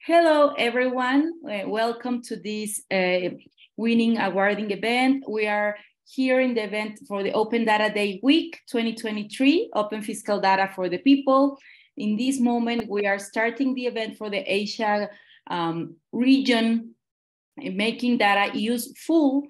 Hello, everyone. Welcome to this winning awarding event. We are here in the event for the Open Data Day Week 2023, Open Fiscal Data for the People. In this moment, we are starting the event for the Asia region, making data useful.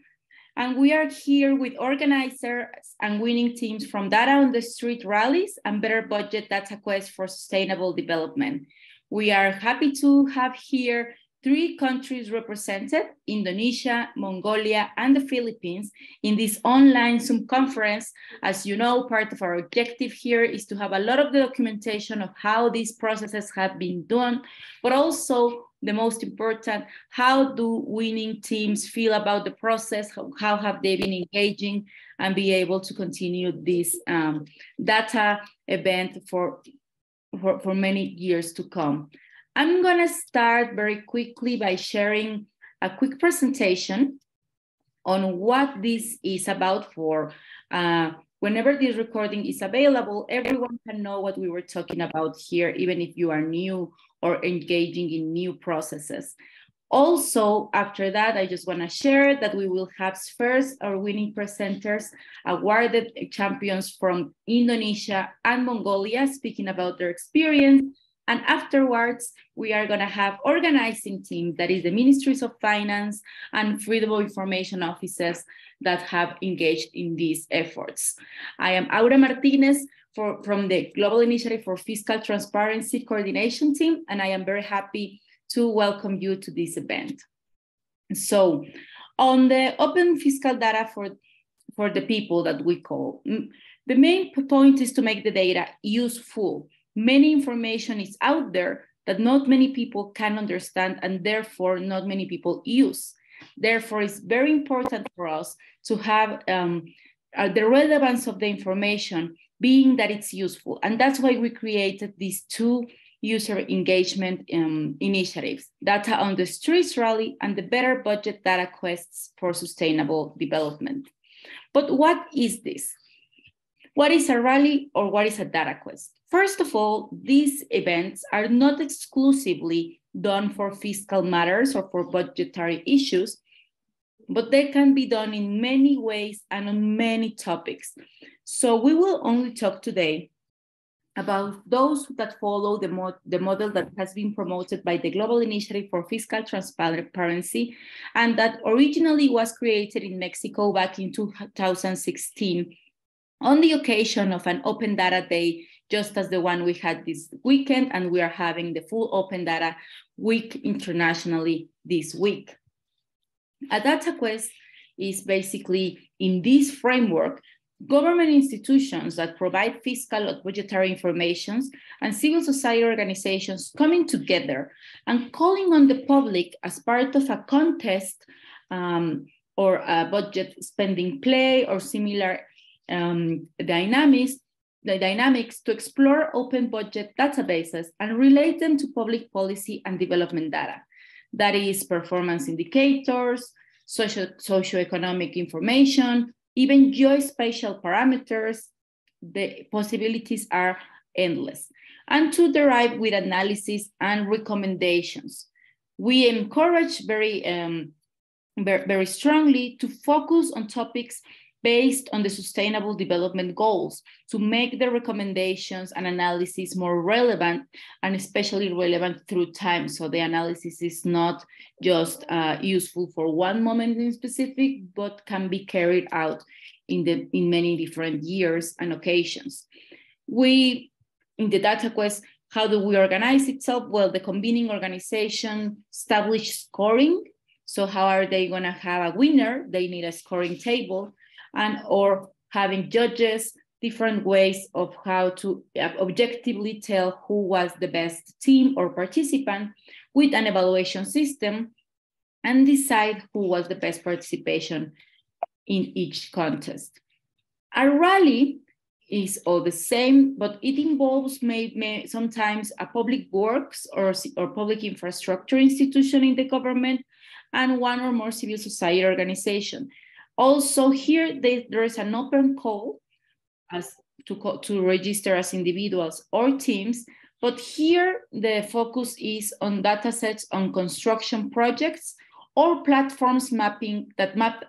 And we are here with organizers and winning teams from Data on the Street rallies and Better Budget Data Quest for Sustainable Development. We are happy to have here 3 countries represented, Indonesia, Mongolia, and the Philippines, in this online Zoom conference. As you know, part of our objective here is to have a lot of the documentation of how these processes have been done, but also the most important, how do winning teams feel about the process? How have they been engaging and be able to continue this data event for many years to come. I'm gonna start very quickly by sharing a quick presentation on what this is about for whenever this recording is available, everyone can know what we were talking about here, even if you are new or engaging in new processes. Also, after that, I just want to share that we will have first our winning presenters, awarded champions from Indonesia and Mongolia, speaking about their experience. And afterwards, we are going to have organizing teams, that is the Ministries of Finance and Freedom of Information offices that have engaged in these efforts. I am Aura Martinez from the Global Initiative for Fiscal Transparency Coordination team, and I am very happy to welcome you to this event. So on the open fiscal data for the people that we call, the main point is to make the data useful. Many information is out there that not many people can understand and therefore not many people use. Therefore, it's very important for us to have the relevance of the information being that it's useful. And that's why we created these 2 user engagement initiatives, Data on the Streets Rally and the Better Budget Data Quests for Sustainable Development. But what is this? What is a rally or what is a data quest? First of all, these events are not exclusively done for fiscal matters or for budgetary issues, but they can be done in many ways and on many topics. So we will only talk today about those that follow the model that has been promoted by the Global Initiative for Fiscal Transparency, and that originally was created in Mexico back in 2016 on the occasion of an Open Data Day, just as the one we had this weekend, and we are having the full Open Data Week internationally this week. A data quest is basically, in this framework, government institutions that provide fiscal or budgetary information and civil society organizations coming together and calling on the public as part of a contest or a budget spending play or similar dynamics to explore open budget databases and relate them to public policy and development data. That is performance indicators, socioeconomic information, even geospatial parameters. The possibilities are endless. And to derive with analysis and recommendations. We encourage very strongly to focus on topics based on the Sustainable Development Goals to make the recommendations and analysis more relevant and especially relevant through time. So the analysis is not just useful for one moment in specific, but can be carried out in many different years and occasions. In the data quest, how do we organize itself? Well, the convening organization established scoring. So how are they gonna have a winner? They need a scoring table. Or having judges, different ways of how to objectively tell who was the best team or participant with an evaluation system and decide who was the best participation in each contest. A rally is all the same, but it involves sometimes a public works or public infrastructure institution in the government and one or more civil society organization. Also here, there is an open call to register as individuals or teams But here, the focus is on datasets on construction projects or platforms mapping that map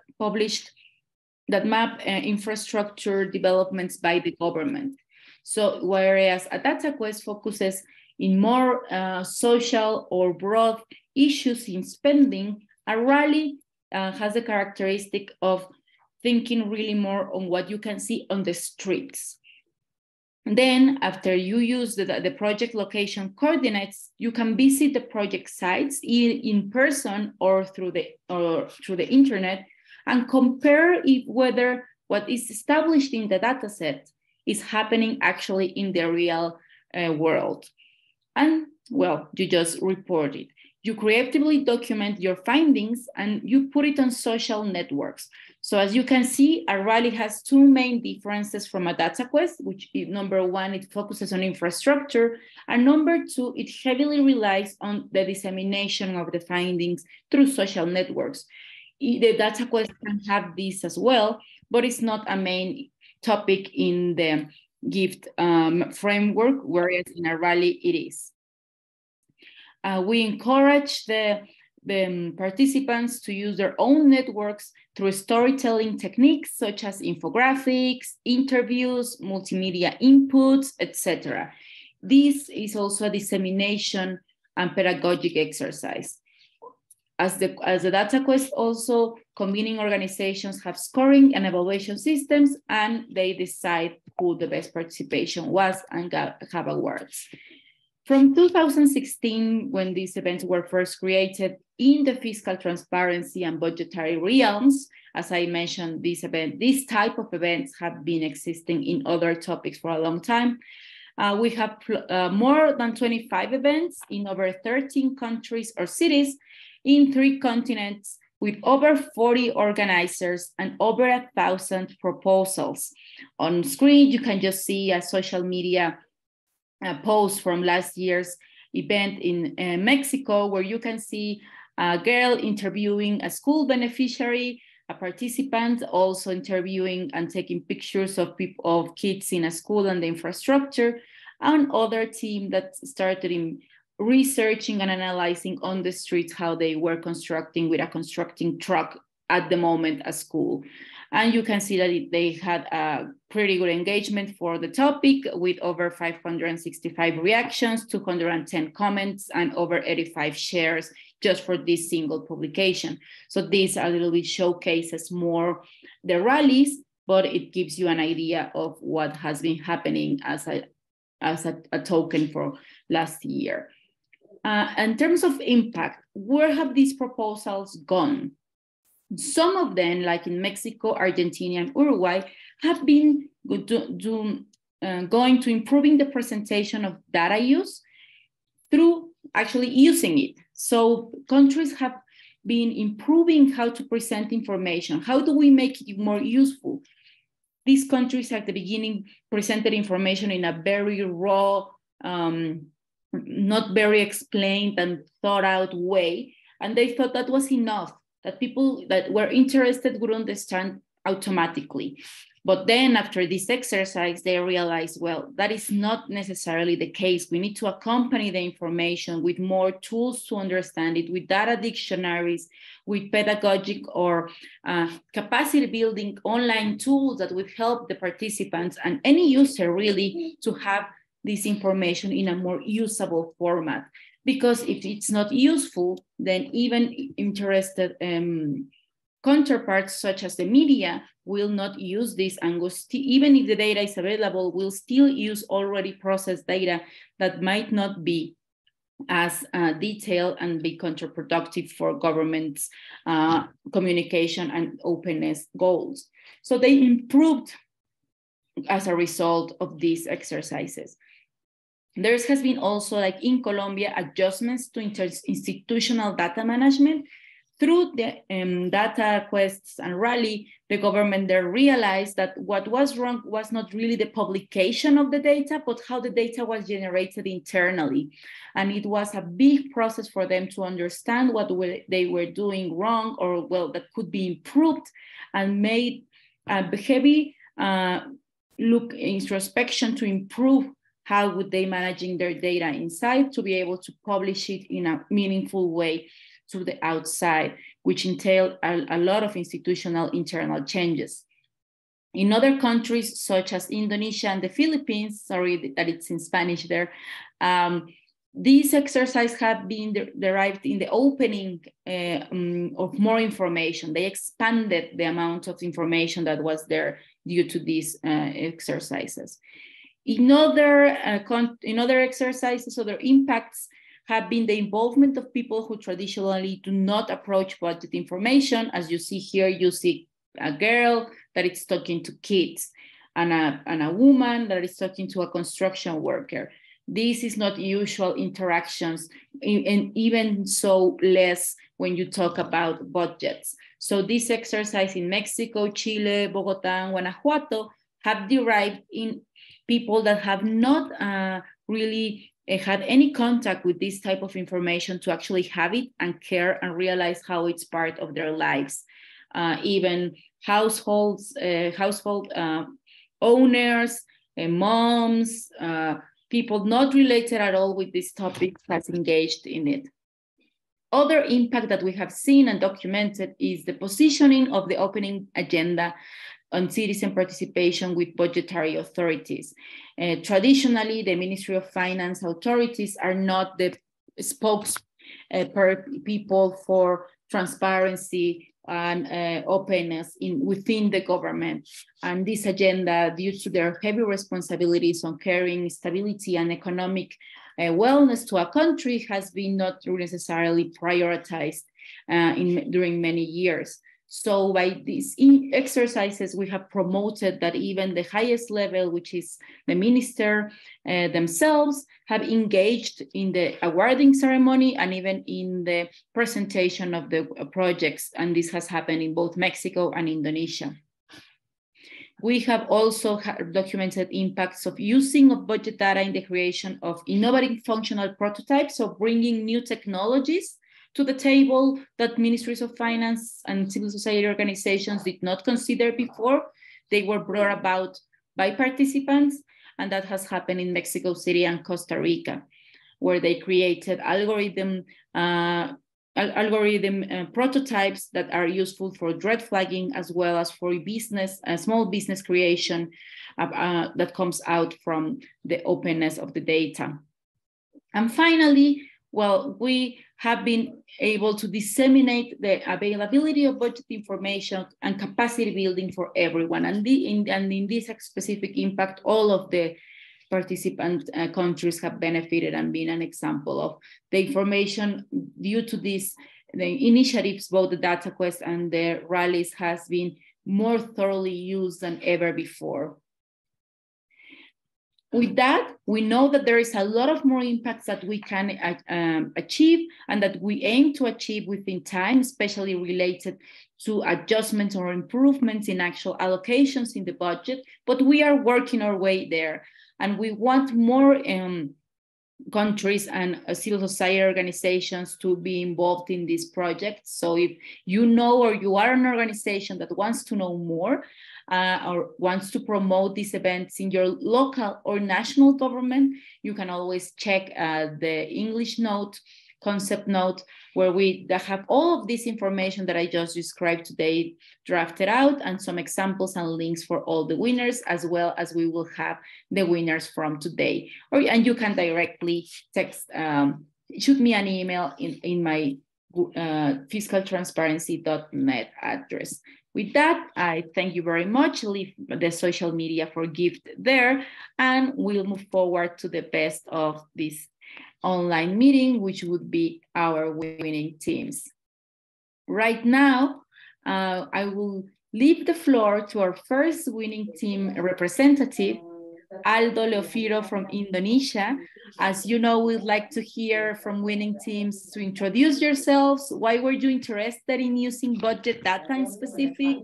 infrastructure developments by the government. So whereas a DataQuest focuses in more social or broad issues in spending, a Rally has the characteristic of thinking really more on what you can see on the streets. Then after you use the project location coordinates, you can visit the project sites in person or through the internet and compare whether what is established in the dataset is happening actually in the real world. And well, you just report it. You creatively document your findings and you put it on social networks. So as you can see, a Rally has two main differences from a DataQuest, which is number one, it focuses on infrastructure, and number two, it heavily relies on the dissemination of the findings through social networks. The DataQuest can have this as well, but it's not a main topic in the GIFT framework, whereas in a Rally it is. We encourage the participants to use their own networks through storytelling techniques such as infographics, interviews, multimedia inputs, etc. This is also a dissemination and pedagogic exercise. As the DataQuest also, convening organizations have scoring and evaluation systems, and they decide who the best participation was and have awards. From 2016, when these events were first created in the fiscal transparency and budgetary realms, as I mentioned, this type of events have been existing in other topics for a long time. We have more than 25 events in over 13 countries or cities in 3 continents with over 40 organizers and over 1,000 proposals. On screen, you can just see a social media post from last year's event in Mexico, where you can see a girl interviewing a school beneficiary, a participant also interviewing and taking pictures of kids in a school and the infrastructure, and other team that started in researching and analyzing on the streets how they were constructing with a constructing truck at the moment a school. And you can see that they had a pretty good engagement for the topic with over 565 reactions, 210 comments, and over 85 shares just for this single publication. So these a little bit showcases more the rallies, but it gives you an idea of what has been happening as a token for last year. In terms of impact, where have these proposals gone? Some of them, like in Mexico, Argentina, and Uruguay, have been going to improving the presentation of data use through actually using it. So countries have been improving how to present information. How do we make it more useful? These countries at the beginning presented information in a very raw, not very explained and thought out way. And they thought that was enough, that people that were interested would understand automatically. But then after this exercise, they realized, well, that is not necessarily the case. We need to accompany the information with more tools to understand it, with data dictionaries, with pedagogic or capacity building online tools that would help the participants and any user really to have this information in a more usable format. Because if it's not useful, then even interested counterparts such as the media will not use this, and even if the data is available, will still use already processed data that might not be as detailed and be counterproductive for government's communication and openness goals. So they improved as a result of these exercises. There has been also, like in Colombia, adjustments to institutional data management. Through the DataQuest and Rally, the government there realized that what was wrong was not really the publication of the data, but how the data was generated internally. And it was a big process for them to understand what they were doing wrong, or well, that could be improved, and made a heavy introspection to improve how would they managing their data inside to be able to publish it in a meaningful way to the outside, which entailed a lot of institutional internal changes. In other countries, such as Indonesia and the Philippines, sorry that it's in Spanish there, these exercises have been derived in the opening of more information. They expanded the amount of information that was there due to these exercises. In other exercises, other impacts have been the involvement of people who traditionally do not approach budget information. As you see here, you see a girl that is talking to kids and a woman that is talking to a construction worker. This is not usual interactions, and even so less when you talk about budgets. So this exercise in Mexico, Chile, Bogota, and Guanajuato have derived in people that have not really had any contact with this type of information to actually have it and care and realize how it's part of their lives. Even household owners, moms, people not related at all with this topic has engaged in it. Other impact that we have seen and documented is the positioning of the opening agenda on citizen participation with budgetary authorities. Traditionally, the Ministry of Finance authorities are not the spokespeople for transparency and openness within the government. And this agenda, due to their heavy responsibilities on carrying stability and economic wellness to a country, has been not necessarily prioritized during many years. So by these exercises, we have promoted that even the highest level, which is the minister themselves, have engaged in the awarding ceremony and even in the presentation of the projects. And this has happened in both Mexico and Indonesia. We have also documented impacts of using of budget data in the creation of innovative functional prototypes, so bringing new technologies to the table that ministries of finance and civil society organizations did not consider before. They were brought about by participants, and that has happened in Mexico City and Costa Rica, where they created algorithm prototypes that are useful for red flagging as well as for small business creation that comes out from the openness of the data. And finally, well, we have been able to disseminate the availability of budget information and capacity building for everyone. And in this specific impact, all of the participant countries have benefited and been an example of the information due to this. The initiatives, both the Data Quest and the rallies, has been more thoroughly used than ever before. With that, we know that there is a lot of more impacts that we can achieve and that we aim to achieve within time, especially related to adjustments or improvements in actual allocations in the budget, but we are working our way there. And we want more countries and civil society organizations to be involved in this project. So if you know or you are an organization that wants to know more, or wants to promote these events in your local or national government, you can always check the English note, concept note, where we have all of this information that I just described today drafted out, and some examples and links for all the winners, as well as we will have the winners from today. And you can directly text, shoot me an email in my fiscaltransparency.net address. With that, I thank you very much. Leave the social media for gift there, and we'll move forward to the best of this online meeting, which would be our winning teams. Right now, I will leave the floor to our first winning team representative, Aldo Leofiro from Indonesia. As you know, we'd like to hear from winning teams to introduce yourselves. Why were you interested in using budget data in specific?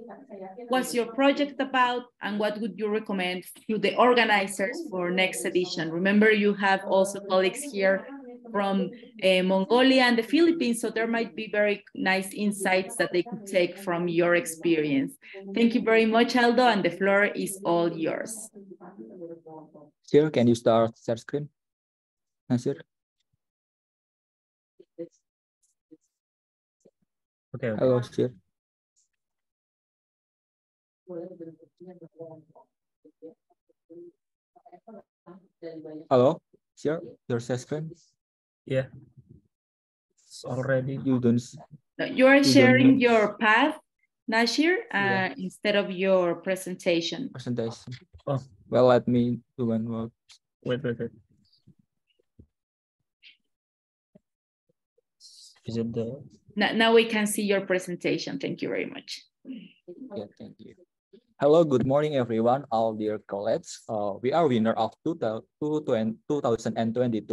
What's your project about? And what would you recommend to the organizers for next edition? Remember, you have also colleagues here from Mongolia and the Philippines, so there might be very nice insights that they could take from your experience. Thank you very much, Aldo, and the floor is all yours. Sir, can you start share screen? Nasir? Okay. Hello, Sir. Hello, Sir, your share screen? Yeah. It's already. You don't. You are sharing don't your path, Nashir, Yeah. instead of your presentation. Presentation. Oh, Well, let me do one more. wait. Is it the? Now we can see your presentation. Thank you very much. Yeah, thank you. Hello, good morning, everyone, all dear colleagues. We are winner of 2022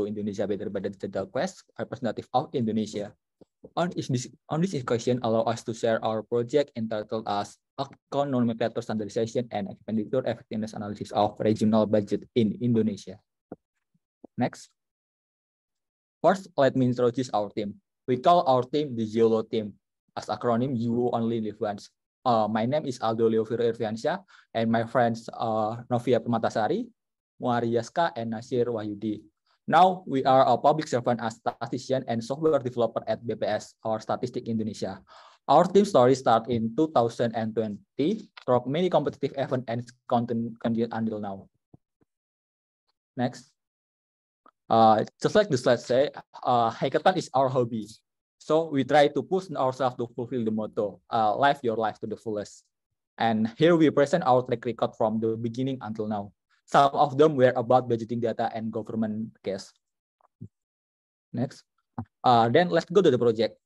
Indonesia Better by the Digital Quest, representative of Indonesia. On this occasion, allow us to share our project entitled as Account Nomenclature Standardization and Expenditure Effectiveness Analysis of Regional Budget in Indonesia. Next. First, let me introduce our team. We call our team the YOLO team. As acronym, you only live once. My name is Aldo Leoviro Irviansyah, and my friends Novia Permatasari, Muariaska, and Nasir Wahyudi. Now, we are a public servant as statistician and software developer at BPS, our Statistik Indonesia. Our team story started in 2020 through many competitive events and continued until now. Next. Just like the slide say, hackathon is our hobby. So we try to push ourselves to fulfill the motto, live your life to the fullest. And here we present our track record from the beginning until now. Some of them were about budgeting data and government case. Next. Then let's go to the project.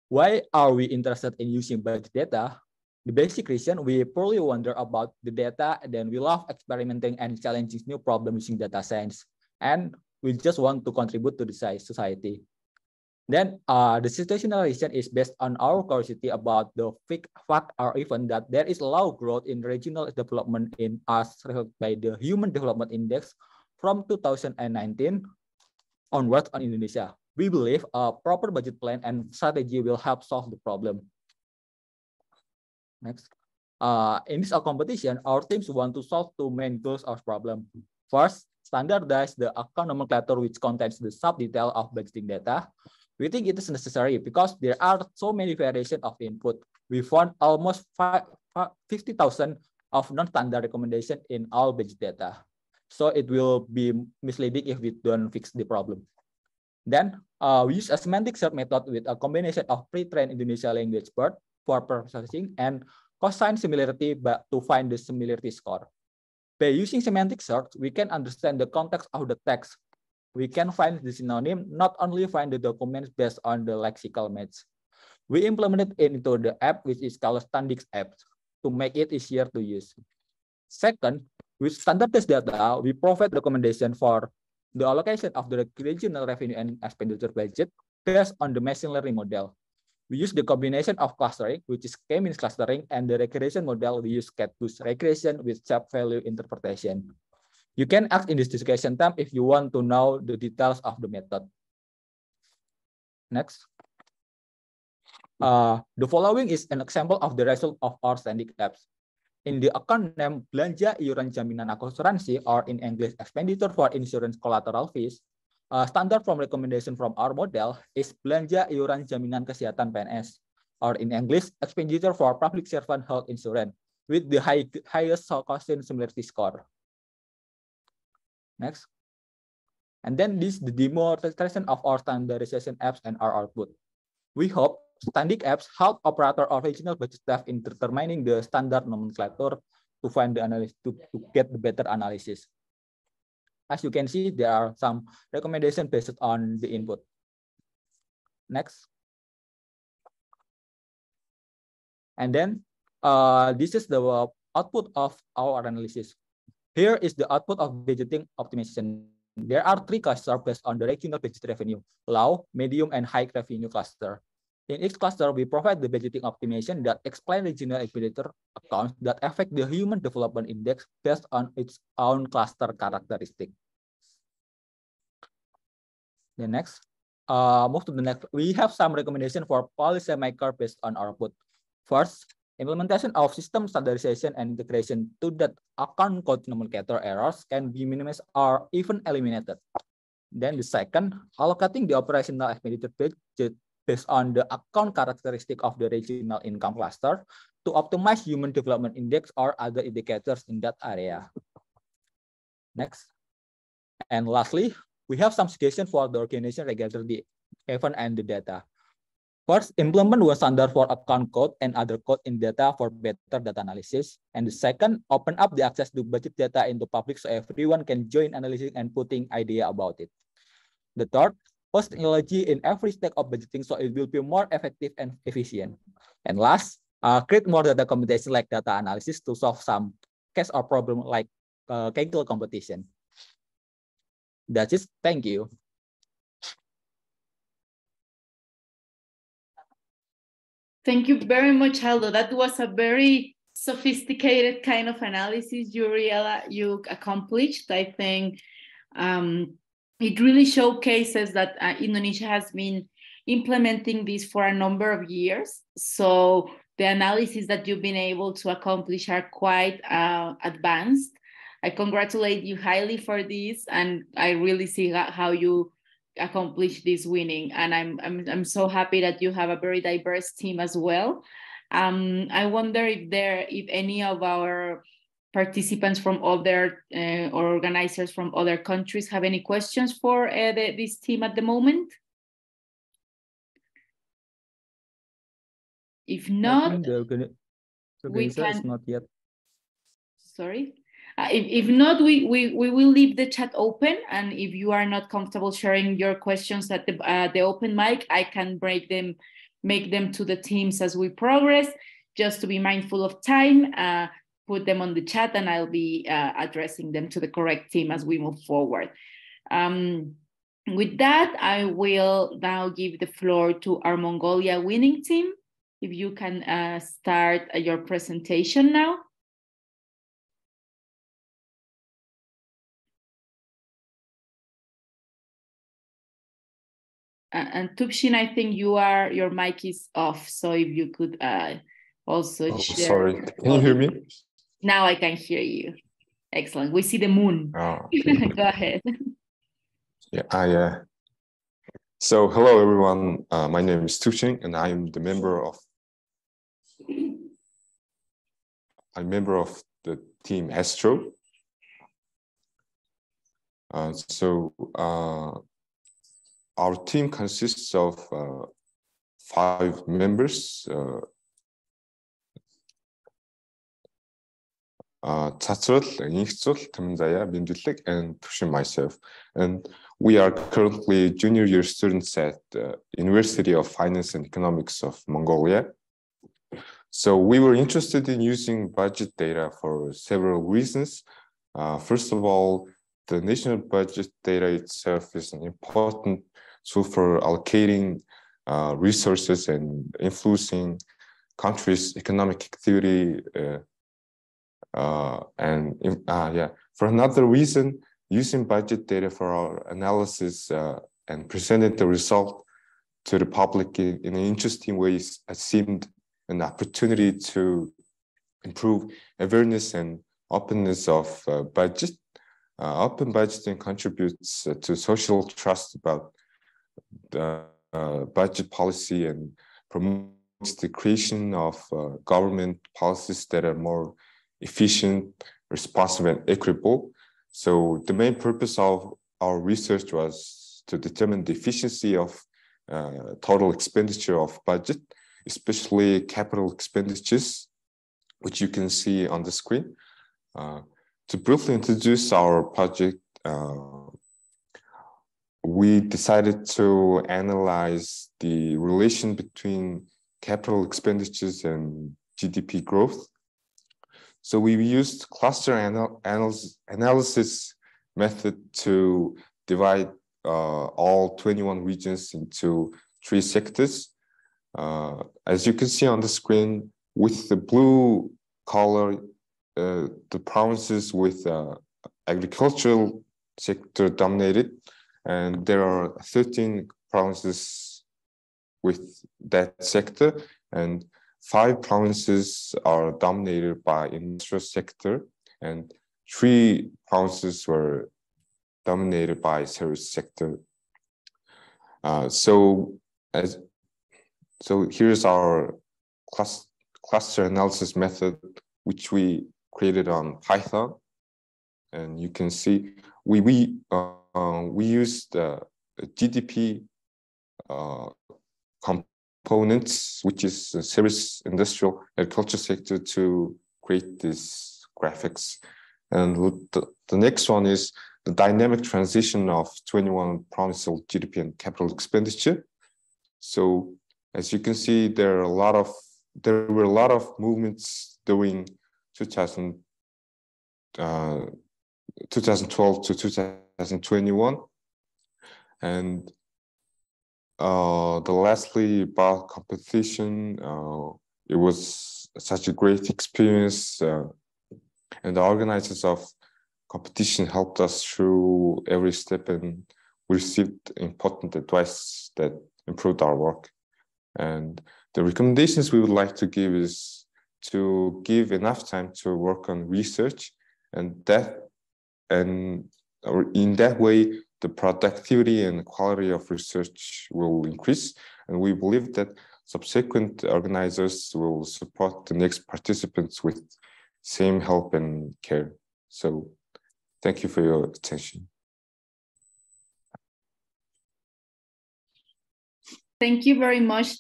Why are we interested in using budget data? The basic reason, we probably wonder about the data, then we love experimenting and challenging new problems using data science. And we just want to contribute to the society. Then the situational reason is based on our curiosity about the fact or even that there is low growth in regional development in as reflected by the Human Development Index from 2019 onwards on Indonesia. We believe a proper budget plan and strategy will help solve the problem. Next. In this competition, our teams want to solve two main goals of problem. First, standardize the account nomenclature which contains the sub-detail of budgeting data. We think it is necessary because there are so many variations of input. We found almost 50,000 of non-standard recommendations in all budget data. So it will be misleading if we don't fix the problem. Then we use a semantic search method with a combination of pre-trained Indonesia language BERT for processing and cosine similarity to find the similarity score. By using semantic search, we can understand the context of the text. We can find the synonym, not only find the documents based on the lexical match. We implemented it into the app, which is called Standix app, to make it easier to use. Second, with standardized data, we provide recommendation for the allocation of the regional revenue and expenditure budget based on the machine learning model. We use the combination of clustering, which is K-means clustering, and the regression model. We use Cat-Boost regression with sharp value interpretation. You can ask in this discussion tab if you want to know the details of the method. Next. The following is an example of the result of our standing apps. In the account name Belanja Iuran Jaminan Asuransi, or in English, expenditure for insurance collateral fees, standard from recommendation from our model is Belanja Iuran Jaminan Kesehatan PNS, or in English, expenditure for public servant health insurance, with the highest cosine similarity score. Next. And then this is the demonstration of our standardization apps and our output. We hope standing apps help operator or regional budget staff in determining the standard nomenclature to find the analysis to get the better analysis. As you can see, there are some recommendations based on the input. Next. And then this is the output of our analysis. Here is the output of budgeting optimization. There are three clusters based on the regional budget revenue: low, medium, and high revenue cluster. In each cluster, we provide the budgeting optimization that explain regional expenditure accounts that affect the Human Development Index based on its own cluster characteristic. The next, move to the next. We have some recommendation for policymaker based on our output. First, Implementation of system standardization and integration to that account code nomenclature errors can be minimized or even eliminated. Then the second, allocating the operational expenditure budget based on the account characteristic of the regional income cluster to optimize human development index or other indicators in that area. Next. And lastly, we have some suggestions for the organization regarding the event and the data. First, implement one standard for account code and other code in data for better data analysis. And the second, open up the access to budget data into public so everyone can join analyzing and putting idea about it. The third, post technology in every step of budgeting so it will be more effective and efficient. And last, create more data competition like data analysis to solve some case or problem like Kaggle competition. That's it. Thank you. Thank you very much, Aldo. That was a very sophisticated kind of analysis you accomplished. I think it really showcases that Indonesia has been implementing this for a number of years. So the analysis that you've been able to accomplish are quite advanced. I congratulate you highly for this, and I really see how you accomplish this winning. And I'm so happy that you have a very diverse team as well. I wonder if any of our participants from other or organizers from other countries have any questions for this team at the moment. If not, we can. Not yet. Sorry. If not, we will leave the chat open, and if you are not comfortable sharing your questions at the open mic, I can make them to the teams as we progress, just to be mindful of time. Put them on the chat, and I'll be addressing them to the correct team as we move forward. With that, I will now give the floor to our Mongolia winning team. If you can start your presentation now. And Tupshin, I think your mic is off, so if you could also share. Sorry, can you hear me? Now I can hear you. Excellent. We see the moon. Oh, okay. Go ahead. Yeah, so hello everyone. My name is Tupshin, and I'm a member of the team Astro. Our team consists of 5 members. Chatrul, Ingchul, Tamzaya, Bindulek, and Tupshin myself. And we are currently junior year students at the University of Finance and Economics of Mongolia. So we were interested in using budget data for several reasons. First of all, the national budget data itself is an important tool for allocating resources and influencing countries' economic activity. For another reason, using budget data for our analysis and presenting the result to the public in an interesting way seemed an opportunity to improve awareness and openness of budget. Open budgeting contributes to social trust about the budget policy and promotes the creation of government policies that are more efficient, responsive, and equitable. So the main purpose of our research was to determine the efficiency of total expenditure of budget, especially capital expenditures, which you can see on the screen. To briefly introduce our project, we decided to analyze the relation between capital expenditures and GDP growth. So we used cluster analysis method to divide all 21 regions into 3 sectors. As you can see on the screen, with the blue color, the provinces with agricultural sector dominated, and there are 13 provinces with that sector, and 5 provinces are dominated by industrial sector, and 3 provinces were dominated by service sector. So here's our cluster analysis method, which we created on Python, and you can see we used GDP components, which is service, industrial, agriculture sector, to create these graphics. And the next one is the dynamic transition of 21 provincial GDP and capital expenditure. So as you can see, there were a lot of movements during 2012 to 2021, and the lastly about competition, it was such a great experience, and the organizers of competition helped us through every step, and we received important advice that improved our work. And the recommendations we would like to give is to give enough time to work on research, and in that way, the productivity and quality of research will increase. And we believe that subsequent organizers will support the next participants with same help and care. So thank you for your attention. Thank you very much,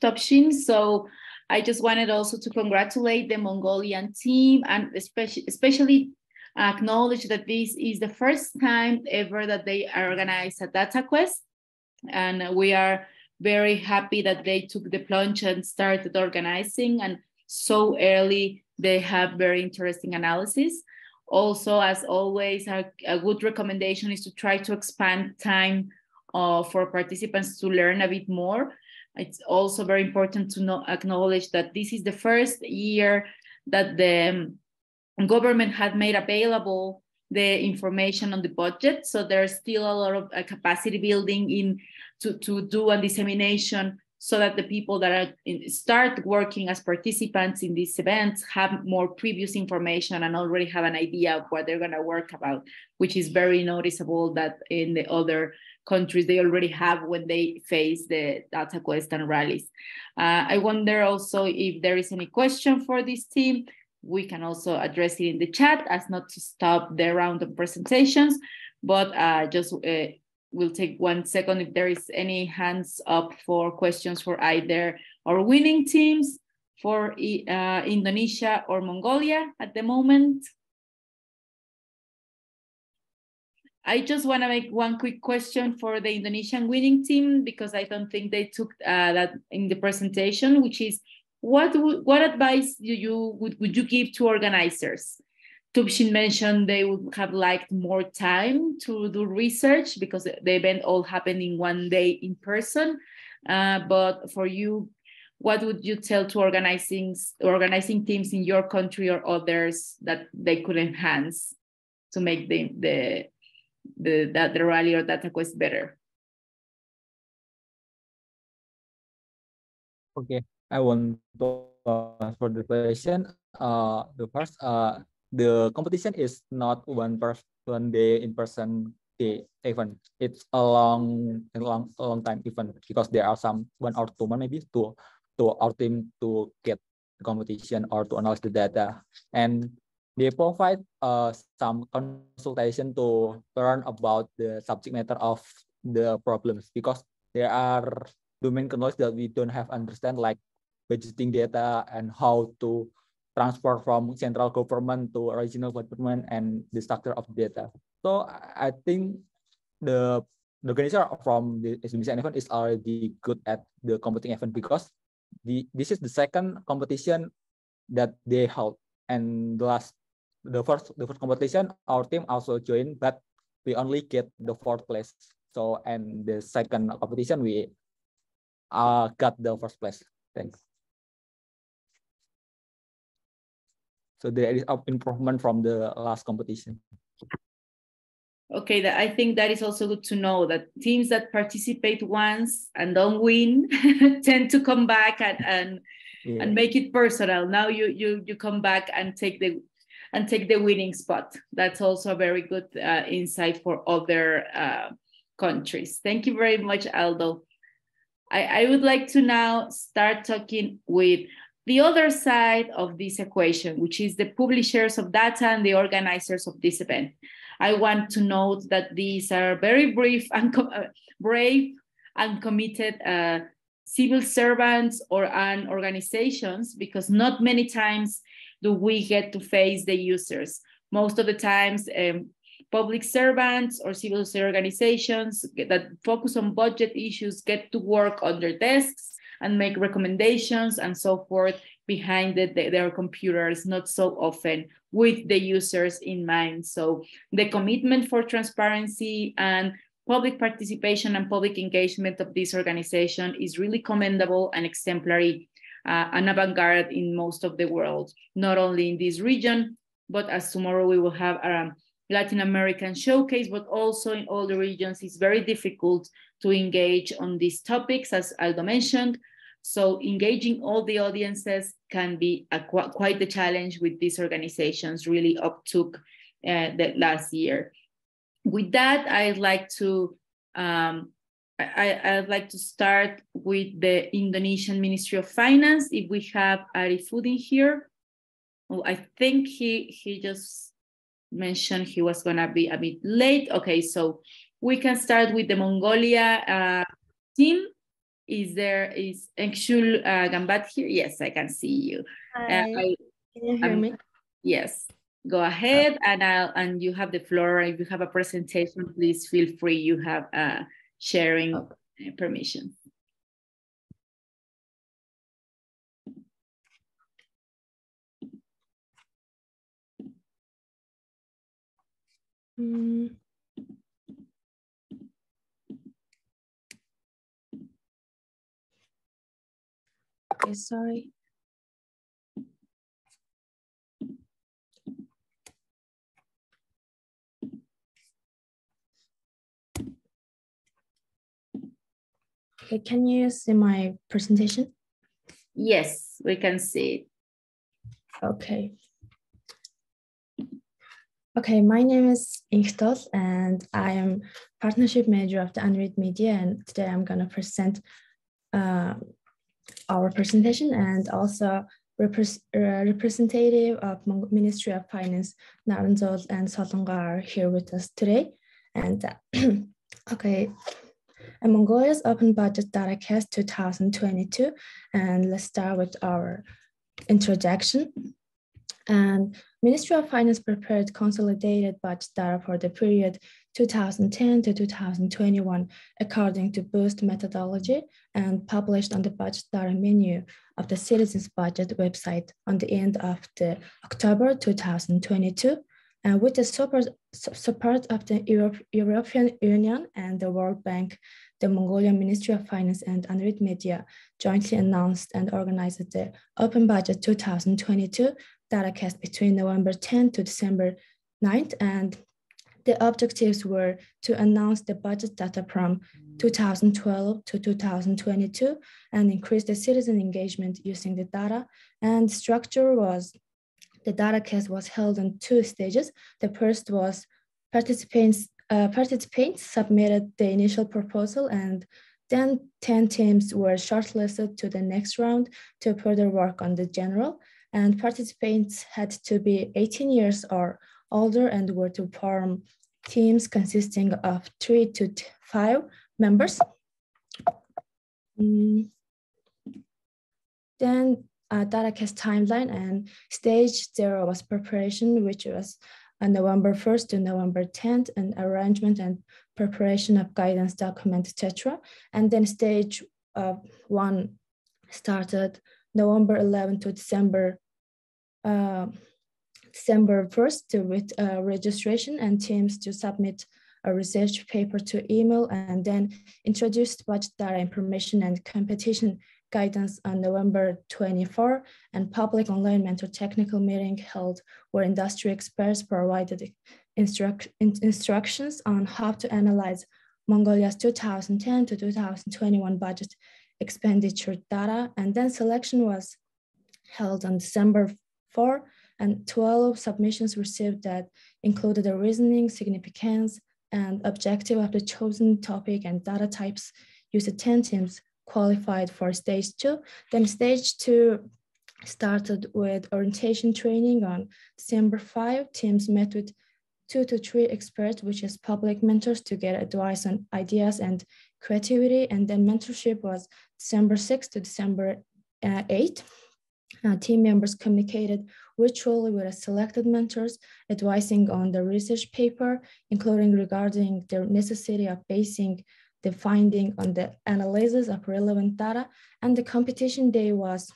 Topshin. So I just wanted also to congratulate the Mongolian team, and especially acknowledge that this is the first time ever that they organized a data quest. And we are very happy that they took the plunge and started organizing, and so early they have very interesting analysis. Also, as always, a good recommendation is to try to expand time for participants to learn a bit more. It's also very important to acknowledge that this is the first year that the government had made available the information on the budget. So there's still a lot of capacity building to do a dissemination, so that the people that start working as participants in these events have more previous information and already have an idea of what they're going to work about, which is very noticeable that in the other countries they already have when they face the data quest and rallies. I wonder also if there is any question for this team. We can also address it in the chat as not to stop the round of presentations, but we'll take 1 second if there is any hands up for questions for either our winning teams, for Indonesia or Mongolia at the moment. I just want to make one quick question for the Indonesian winning team, because I don't think they took that in the presentation, which is, what advice would you give to organizers? Topshin mentioned they would have liked more time to do research because the event all happened in one day in person. But for you, what would you tell to organizing teams in your country or others that they could enhance to make the rally or data quest better? Okay, I want to for the question. The first, the competition is not one day in person event. It's a long time event, because there are some 1 or 2 months maybe to our team to get the competition or to analyze the data, and they provide some consultation to learn about the subject matter of the problems, because there are domain knowledge that we don't have understand, like budgeting data and how to transfer from central government to regional government and the structure of data. So I think the organizer from the Indonesian event is already good at the competing event, because this is the second competition that they held, and the first competition our team also joined, but we only get the 4th place. So, and the second competition we got the 1st place. Thanks. So there is improvement from the last competition. Okay, I think that is also good to know, that teams that participate once and don't win tend to come back and and make it personal. Now you come back and take the winning spot. That's also a very good insight for other countries. Thank you very much, Aldo. I would like to now start talking with the other side of this equation, which is the publishers of data and the organizers of this event. I want to note that these are very brave and committed civil servants and organizations, because not many times do we get to face the users. Most of the times, public servants or civil organizations that focus on budget issues get to work on their desks and make recommendations and so forth behind their computers, not so often with the users in mind. So the commitment for transparency and public participation and public engagement of this organization is really commendable and exemplary and avant-garde in most of the world, not only in this region, but as tomorrow we will have a Latin American showcase, but also in all the regions. It's very difficult to engage on these topics, as Aldo mentioned. So engaging all the audiences can be quite a challenge with these organizations, really uptook the last year. With that, I'd like to start with the Indonesian Ministry of Finance. If we have Arifudin here, I think he just mentioned he was gonna be a bit late. Okay, so we can start with the Mongolia team. Is Engshul Gambat here? Yes, I can see you. Hi. Can you hear me? Yes, go ahead, and you have the floor. If you have a presentation, please feel free. You have sharing permission. Okay, sorry. Okay, can you see my presentation? Yes, we can see it. Okay. Okay, my name is Ingtos and I am partnership manager of the Android Media, and today I'm gonna present our presentation, and also representative of Ministry of Finance, Narenzol and Solonga are here with us today. And okay, and Mongolia's Open Budget Datacast 2022, and let's start with our introduction. And Ministry of Finance prepared consolidated budget data for the period 2010 to 2021 according to BOOST methodology, and published on the budget data menu of the Citizens Budget website on the end of the October 2022. And with the support of the European Union and the World Bank, the Mongolian Ministry of Finance and Android Media jointly announced and organized the Open Budget 2022 Datacast between November 10 to December 9th, and the objectives were to announce the budget data from 2012 to 2022 and increase the citizen engagement using the data. And structure was, the Datacast was held in 2 stages. The first was participants submitted the initial proposal, and then 10 teams were shortlisted to the next round to further work on the general. And participants had to be 18 years or older and were to form teams consisting of 3 to 5 members. Then Datacast timeline, and stage 0 was preparation, which was November 1st to November 10th, and arrangement and preparation of guidance document, etc. And then stage 1 started November 11th to December 1st with registration and teams to submit a research paper to email, and then introduced budget data information and competition guidance on November 24, and public online mentor technical meeting held where industry experts provided instructions on how to analyze Mongolia's 2010 to 2021 budget expenditure data. And then selection was held on December 4, and 12 submissions received that included the reasoning, significance, and objective of the chosen topic and data types. Used 10 teams qualified for stage 2. Then stage 2 started with orientation training on December 5. Teams met with 2 to 3 experts, which is public mentors, to get advice on ideas and creativity. And then mentorship was December 6 to December 8. Team members communicated virtually with selected mentors, advising on the research paper, including regarding the necessity of basing the finding on the analysis of relevant data. And the competition day was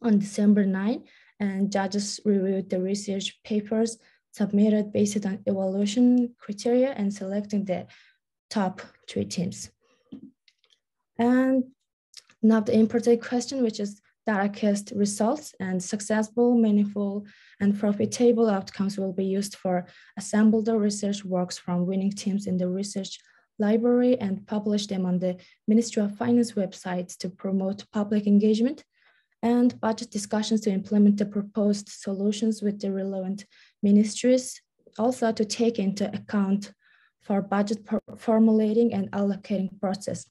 on December 9, and judges reviewed the research papers submitted based on evaluation criteria and selecting the top 3 teams. And now the important question, which is DataCast results, and successful, meaningful, and profitable outcomes will be used for assemble the research works from winning teams in the research library and publish them on the Ministry of Finance website to promote public engagement, and budget discussions to implement the proposed solutions with the relevant ministries, also to take into account for budget formulating and allocating process.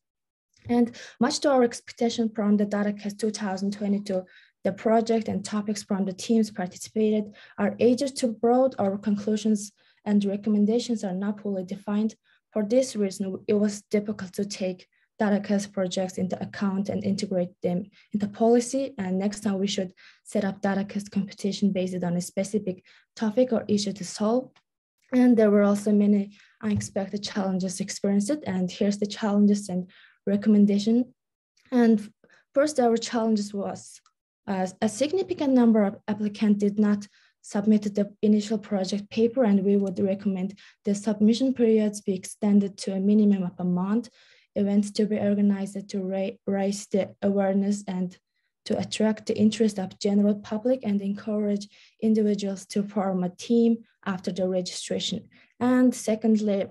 And much to our expectation from the DataCast 2022, the project and topics from the teams participated are either too broad, or conclusions and recommendations are not fully defined. For this reason, it was difficult to take DataCast projects into account and integrate them into policy. And next time we should set up DataCast competition based on a specific topic or issue to solve. And there were also many unexpected challenges experienced. And here's the challenges and recommendation. And first, our challenges was a significant number of applicants did not submit the initial project paper, and we would recommend the submission periods be extended to a minimum of a month, events to be organized to raise the awareness and to attract the interest of general public and encourage individuals to form a team after the registration. And secondly,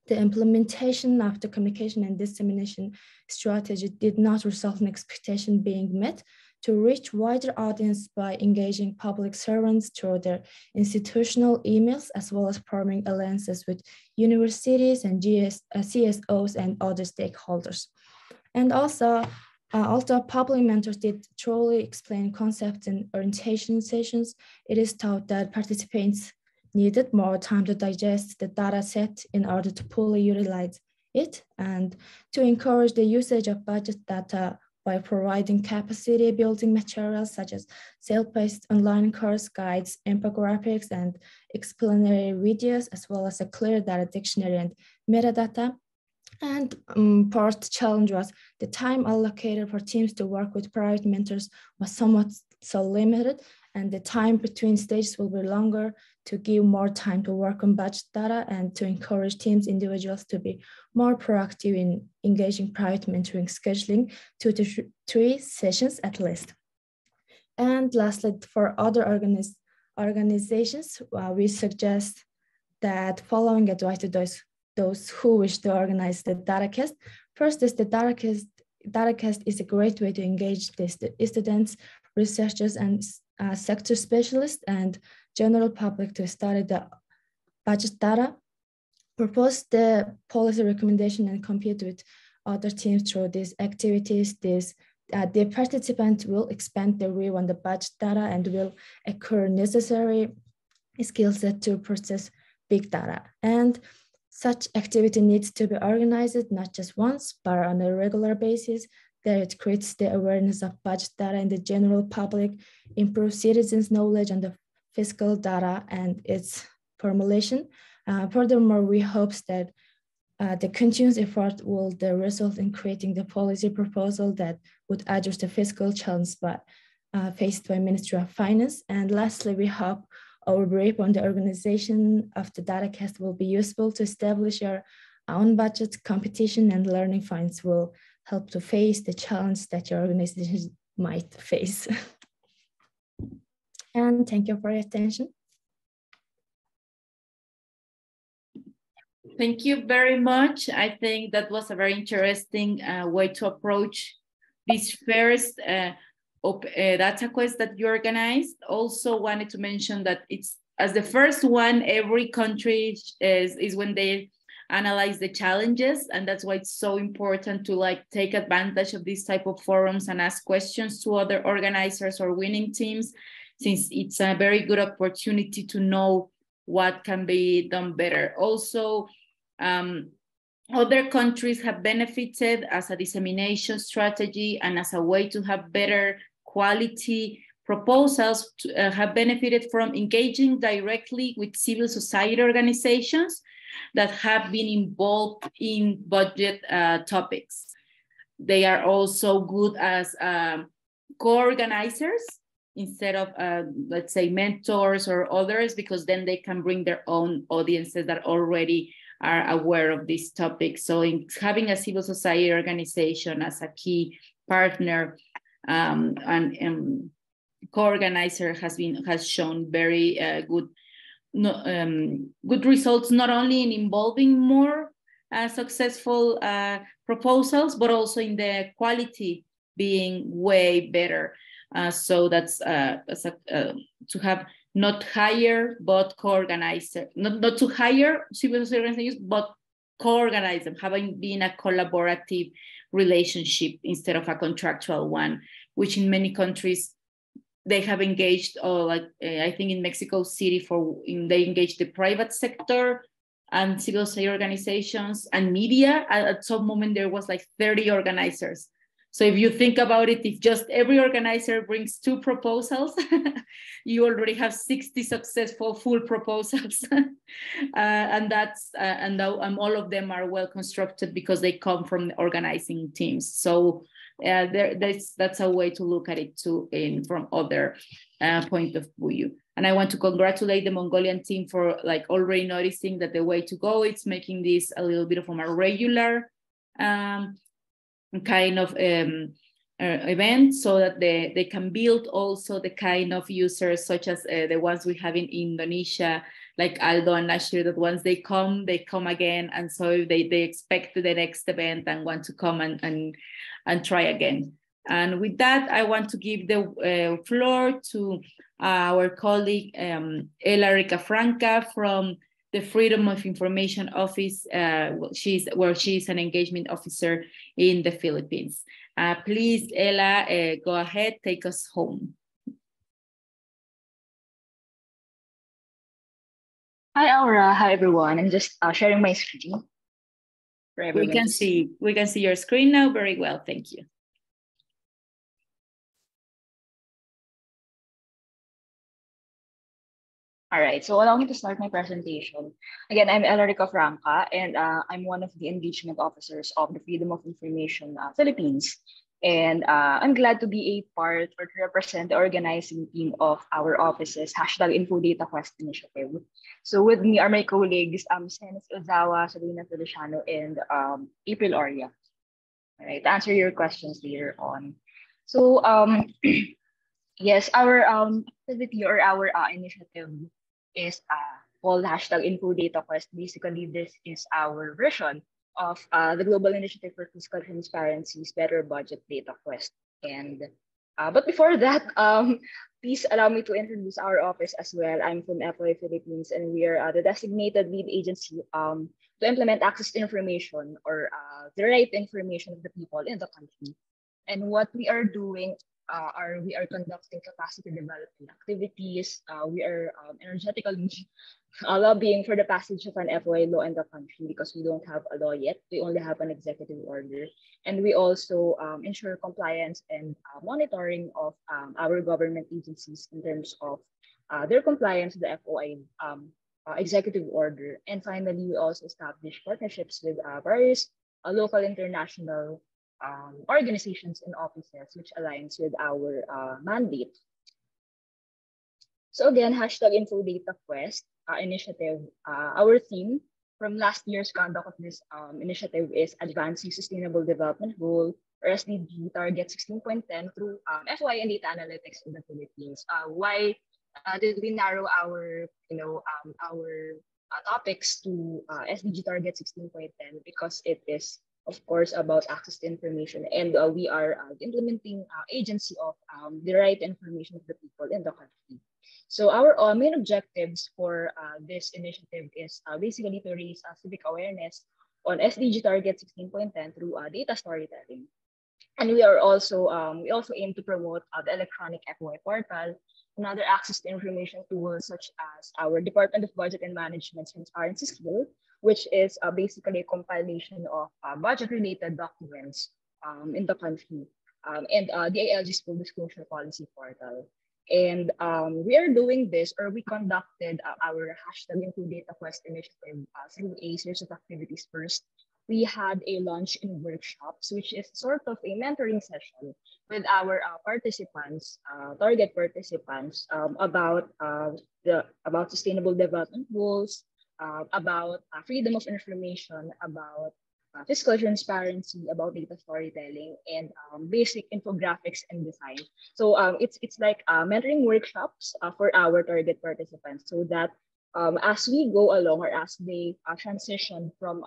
the implementation of the communication and dissemination strategy did not result in expectation being met to reach wider audience by engaging public servants through their institutional emails, as well as forming alliances with universities and CSOs and other stakeholders. And also public mentors did truly explain concepts in orientation sessions. It is thought that participants needed more time to digest the data set in order to fully utilize it, and to encourage the usage of budget data by providing capacity building materials such as self-paced online course guides, infographics, and explanatory videos, as well as a clear data dictionary and metadata. And part challenge was the time allocated for teams to work with private mentors was somewhat so limited, and the time between stages will be longer to give more time to work on budget data and to encourage teams, individuals to be more proactive in engaging private mentoring, scheduling 2 to 3 sessions at least. And lastly, for other organizations, we suggest that following advice to those who wish to organize the DataCast. First is the DataCast is a great way to engage the students, researchers, and sector specialists and general public to study the budget data, propose the policy recommendation, and compete with other teams through these activities. The participants will expand their view on the budget data and will acquire necessary skill set to process big data. And such activity needs to be organized not just once, but on a regular basis, that it creates the awareness of budget data in the general public, improves citizens' knowledge on the fiscal data and its formulation. Furthermore, we hope that the continuous effort will result in creating the policy proposal that would address the fiscal challenge faced by Ministry of Finance. And lastly, we hope our brief on the organization of the DataCast will be useful to establish our own budget competition, and learning funds will help to face the challenge that your organization might face. And thank you for your attention. Thank you very much. I think that was a very interesting way to approach this first data quest that you organized. Also wanted to mention that it's as the first one, every country is when they analyze the challenges, and that's why it's so important to like take advantage of these type of forums and ask questions to other organizers or winning teams, since it's a very good opportunity to know what can be done better. Also, other countries have benefited as a dissemination strategy and as a way to have better quality proposals, have benefited from engaging directly with civil society organizations that have been involved in budget topics. They are also good as co-organizers instead of, let's say, mentors or others, because then they can bring their own audiences that already are aware of this topic. So in having a civil society organization as a key partner and co-organizer has shown very good results, not only in involving more successful proposals, but also in the quality being way better. So that's to have not hire, but co-organize, not to hire civil society organizations, but co-organize them, having been a collaborative relationship instead of a contractual one, which in many countries they have engaged, I think in Mexico City, they engaged the private sector and civil society organizations and media. At some moment there was like 30 organizers. So if you think about it, if just every organizer brings 2 proposals, you already have 60 successful full proposals. And all of them are well constructed because they come from the organizing teams. So that's a way to look at it too, from other point of view. And I want to congratulate the Mongolian team for like already noticing that the way to go is making this a little bit of a regular kind of event, so that they can build also the kind of users such as the ones we have in Indonesia, like Aldo and Nashir, that once they come again, and so they expect the next event and want to come and try again. And with that, I want to give the floor to our colleague Ella Ricafranca from the Freedom of Information Office. She's an engagement officer in the Philippines. Please, Ella, go ahead, take us home. Hi, Aura. Hi, everyone. I'm just sharing my screen. We can see your screen now very well. Thank you. All right, so allow me to start my presentation. Again, I'm Ella Ricafranca, and I'm one of the engagement officers of the Freedom of Information Philippines. And I'm glad to be a part or to represent the organizing team of our office's #InfoDataQuest initiative. So with me are my colleagues, Senis Ozawa, Sabrina Feliciano, and April Oria. All right, to answer your questions later on. So yes, our activity or our initiative is called #InfoDataQuest. Basically, this is our version of the Global Initiative for Fiscal Transparency's Better Budget Data Quest. And but before that, please allow me to introduce our office as well. I'm from FOI Philippines, and we are the designated lead agency to implement access to information or the right information of the people in the country. And what we are doing we are conducting capacity development activities. We are energetically lobbying for the passage of an FOI law in the country because we don't have a law yet. We only have an executive order. And we also ensure compliance and monitoring of our government agencies in terms of their compliance with the FOI executive order. And finally, we also establish partnerships with various local, international organizations and offices, which aligns with our mandate. So again, #InfoDataQuest initiative. Our theme from last year's conduct of this initiative is Advancing Sustainable Development Goal, or SDG Target 16.10 through FOI and data analytics in the Philippines. Why did we narrow our topics to SDG Target 16.10? Because it is of course, about access to information. And we are the implementing agency of the right information of the people in the country. So our main objectives for this initiative is basically to raise civic awareness on SDG target 16.10 through data storytelling. And we also aim to promote the electronic FOI portal and other access to information tools such as our Department of Budget and Management Transparency Skill, which is basically a compilation of budget-related documents in the country, and the ALG's full disclosure policy portal. And we are doing this, or we conducted our hashtag Include Data Quest initiative through a series of activities. First, we had a lunch and workshops, which is sort of a mentoring session with our participants, target participants, about sustainable development goals, about freedom of information, about fiscal transparency, about data storytelling, and basic infographics and design. So it's like mentoring workshops for our target participants, so that as we go along, or as they transition from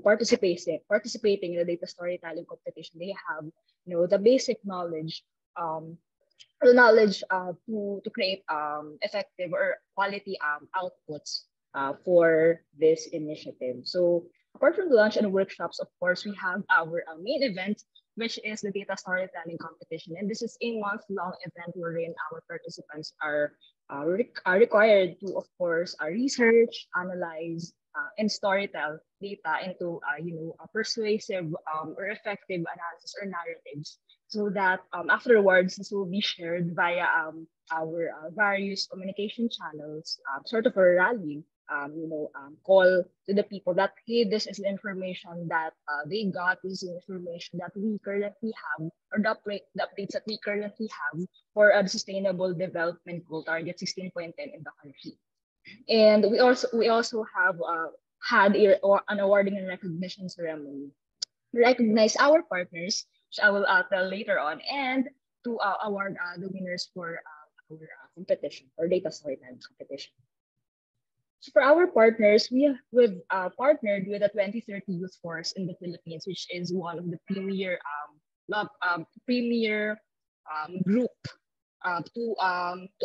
participating in the data storytelling competition, they have the basic knowledge, to create effective or quality outputs for this initiative. So apart from the lunch and workshops, of course, we have our main event, which is the data storytelling competition. And this is a month-long event wherein our participants are required to, of course, research, analyze, and storytell data into, a persuasive or effective analysis or narratives, so that afterwards this will be shared via our various communication channels, sort of a rally, call to the people that, hey, this is the information that they got, this is the information that we currently have, or the updates that we currently have for the Sustainable Development Goal Target 16.10 in the country. And we also have had an awarding and recognition ceremony to recognize our partners, which I will tell later on, and to award the winners for our competition, or data storytelling competition. So for our partners, we've partnered with the 2030 Youth Force in the Philippines, which is one of the premier group to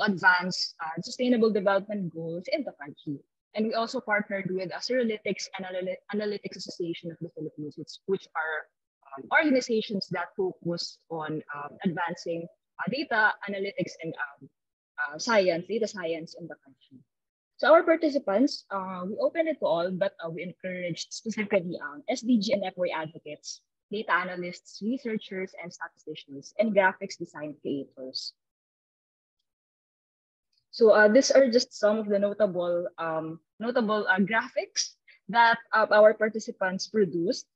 advance sustainable development goals in the country. And we also partnered with Serolytics and Analytics Association of the Philippines, which are organizations that focus on advancing data analytics and data science in the country. So our participants, we opened it to all, but we encouraged specifically SDG and FOI advocates, data analysts, researchers, and statisticians, and graphics design creators. So these are just some of the notable graphics that our participants produced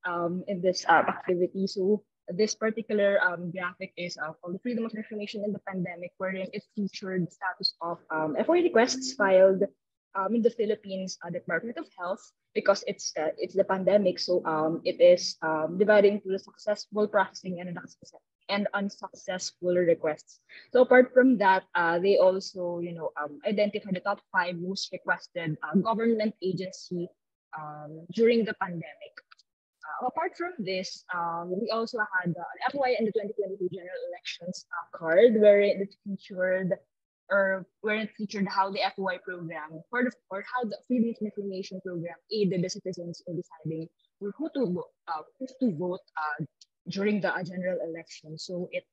in this activity. So this particular graphic is called the Freedom of Information in the Pandemic, wherein it featured the status of FOI requests filed in the Philippines Department of Health, because it's the pandemic. So it is divided into the successful processing and unsuccessful requests. So apart from that, they also identify the top 5 most requested government agency during the pandemic. Apart from this, we also had an FOI in the 2022 general elections card, where it featured how the FOI program, or how the Freedom of Information program aided the citizens in deciding who to vote during the general election. So it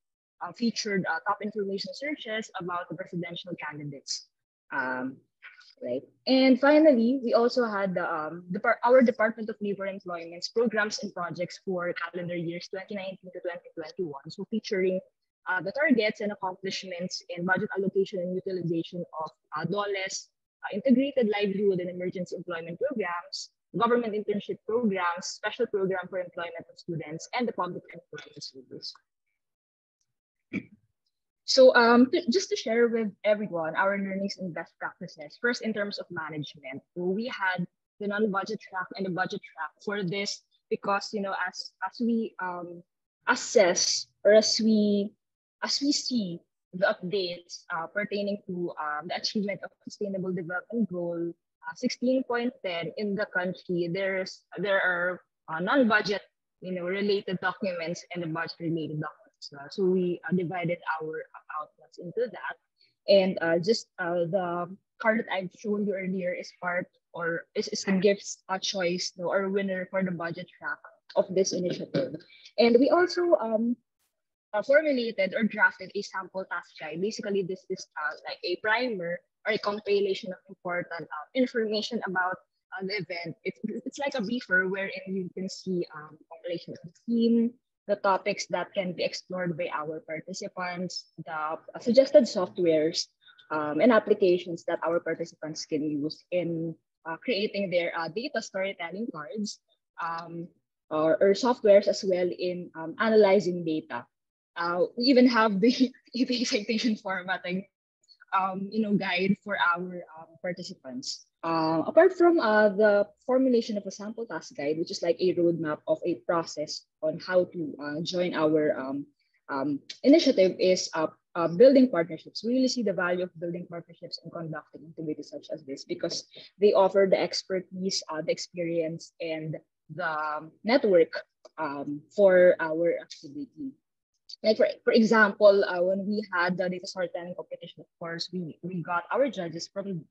featured top information searches about the presidential candidates, right? And finally, we also had our Department of Labor and Employment's programs and projects for calendar years 2019 to 2021. So featuring the targets and accomplishments in budget allocation and utilization of DOLE's integrated livelihood and emergency employment programs, government internship programs, special program for employment of students, and the public employment service. So just to share with everyone our learnings and best practices, first in terms of management, we had the non-budget track and the budget track for this, because as we assess, or as we see the updates pertaining to the achievement of Sustainable Development Goal 16.10 in the country, there are non-budget, related documents and the budget-related documents. So we divided our outlets into that, and the card that I've shown you earlier is part or is the gifts choice or winner for the budget track of this initiative. And we also formulated or drafted a sample task guide. Basically, this is like a primer or a compilation of important information about the event. It's like a briefer wherein you can see compilation of the theme, the topics that can be explored by our participants, the suggested softwares and applications that our participants can use in creating their data storytelling cards, or softwares as well in analyzing data. We even have the APA citation formatting guide for our participants. Apart from the formulation of a sample task guide, which is like a roadmap of a process on how to join our initiative, is building partnerships. We really see the value of building partnerships and conducting activities such as this because they offer the expertise, the experience, and the network for our activity. Like for example, when we had the data storytelling competition, of course, we got our judges from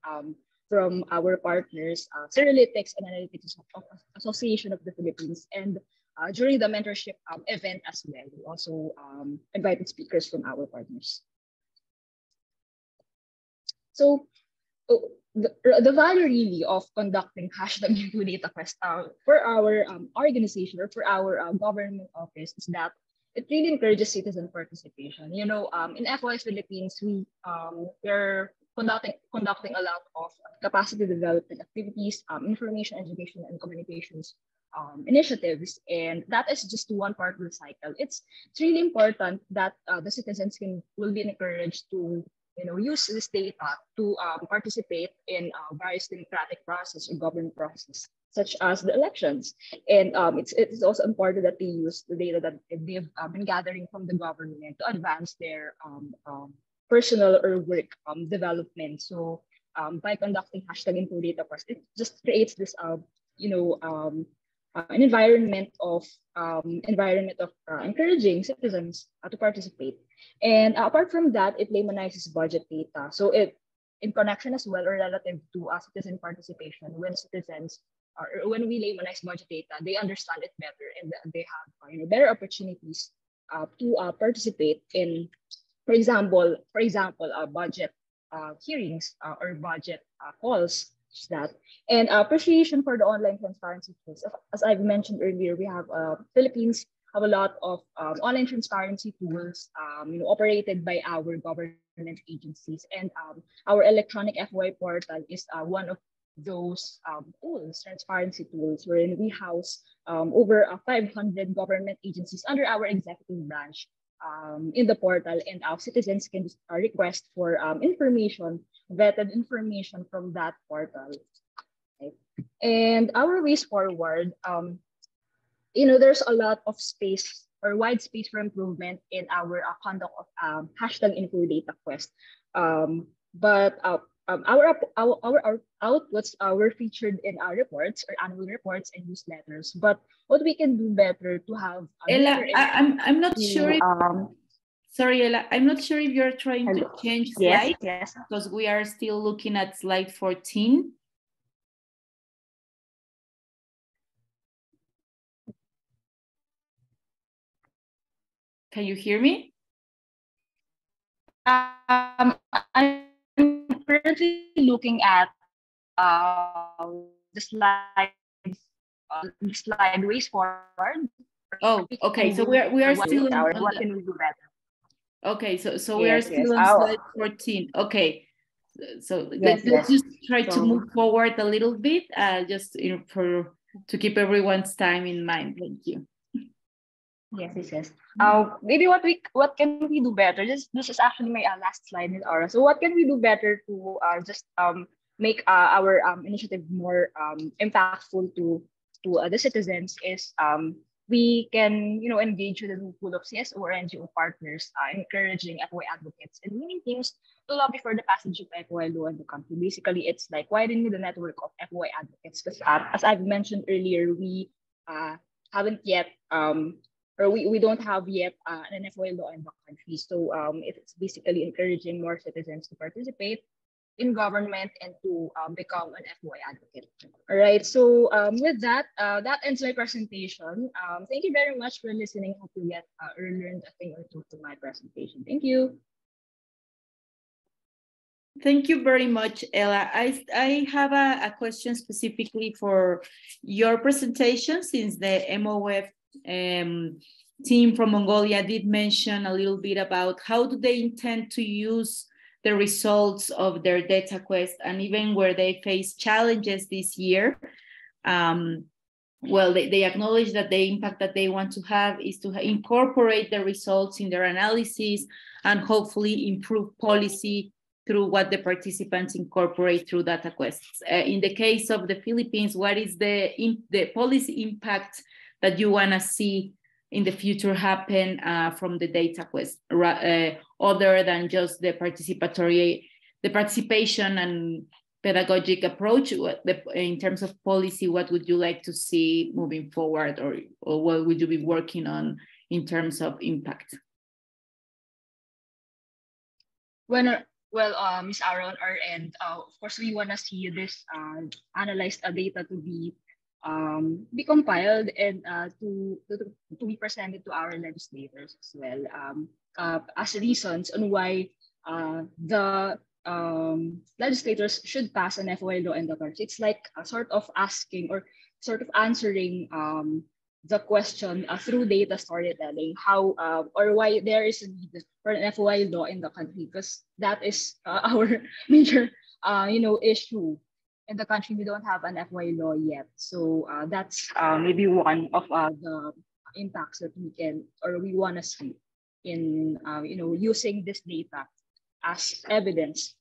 our partners, Cyrillytics and Analytics Association of the Philippines, and during the mentorship event as well, we also invited speakers from our partners. So the value really of conducting hashtag Data Quest for our organization or for our government office is that it really encourages citizen participation. In FOI Philippines, we're conducting a lot of capacity development activities, information, education, and communications initiatives, and that is just one part of the cycle. It's really important that the citizens will be encouraged to use this data to participate in various democratic process or government process, such as the elections. And it's also important that they use the data that they've been gathering from the government to advance their personal or work development. So by conducting hashtag Data Quest, it just creates this an environment of encouraging citizens to participate. And apart from that, it lamanizes budget data. So it in connection as well or relative to citizen participation, when citizens or when we laymanize budget data, they understand it better and they have better opportunities to participate in, for example, budget hearings or budget calls. That and appreciation for the online transparency tools. As I've mentioned earlier, we have Philippines have a lot of online transparency tools operated by our government agencies, and our electronic FOI portal is one of those tools, transparency tools, wherein we house over 500 government agencies under our executive branch in the portal, and our citizens can request for information, vetted information from that portal. Okay. And our ways forward, there's a lot of space or wide space for improvement in our conduct of hashtag Data Quest. But our outputs were featured in our reports or annual reports and newsletters. But what we can do better to have Ella, I'm not sure if, sorry, Ella, I'm not sure if you're trying to change slide. Yes, because we are still looking at slide 14. Can you hear me? I'm currently looking at the slide ways forward. Oh, okay. So we are still on what can we do better? Okay, so we are still on slide 14. Okay, so let's just try to move forward a little bit, just to keep everyone's time in mind. Thank you. Yes. Maybe what can we do better? This is actually my last slide, Ms. Aura. So what can we do better to just make our initiative more impactful to the citizens is we can engage with a pool of CSO or NGO partners, encouraging FOI advocates and winning teams to lobby for the passage of FOI law in the country. Basically, it's like widening the network of FOI advocates because as I've mentioned earlier, we haven't yet or we don't have yet an FOI law in the country. So it's basically encouraging more citizens to participate in government and to become an FOI advocate. All right. So with that, that ends my presentation. Thank you very much for listening. Hope you get or learned a thing or two to my presentation. Thank you. Thank you very much, Ella. I have a question specifically for your presentation, since the MOF team from Mongolia did mention a little bit about how do they intend to use the results of their data quest, and even where they face challenges this year. Well, they acknowledge that the impact that they want to have is to incorporate the results in their analysis and hopefully improve policy through what the participants incorporate through data quests. In the case of the Philippines, what is the policy impact that you want to see in the future happen from the data quest, other than just the participation and pedagogic approach? In terms of policy, what would you like to see moving forward, or what would you be working on in terms of impact? Well, Ms. Aaron, our end, of course, we want to see this analyzed data to be compiled and to be presented to our legislators as well, as reasons on why the legislators should pass an FOI law in the country. It's like a sort of asking or sort of answering the question through data storytelling, how or why there is a need for an FOI law in the country, because that is our major issue in the country. We don't have an FOI law yet, so that's maybe one of the impacts that we can or we want to see in using this data as evidence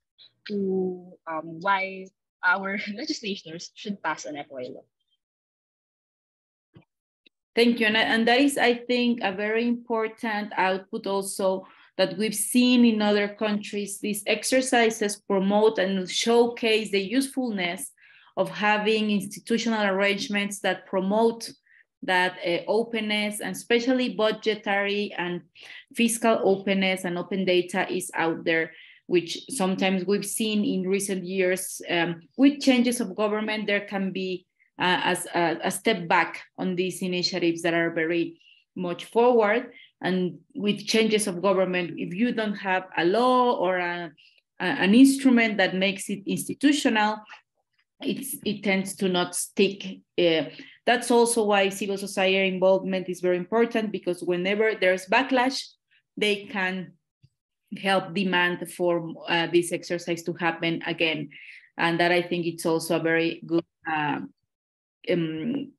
to why our legislators should pass an FOI law. Thank you. And that is, I think, a very important output also that we've seen in other countries. These exercises promote and showcase the usefulness of having institutional arrangements that promote that openness, and especially budgetary and fiscal openness and open data is out there, which sometimes we've seen in recent years. With changes of government, there can be as a step back on these initiatives that are very much forward. And with changes of government, if you don't have a law or an instrument that makes it institutional, it tends to not stick. That's also why civil society involvement is very important, because whenever there's backlash, they can help demand for this exercise to happen again. And that, I think, it's also a very good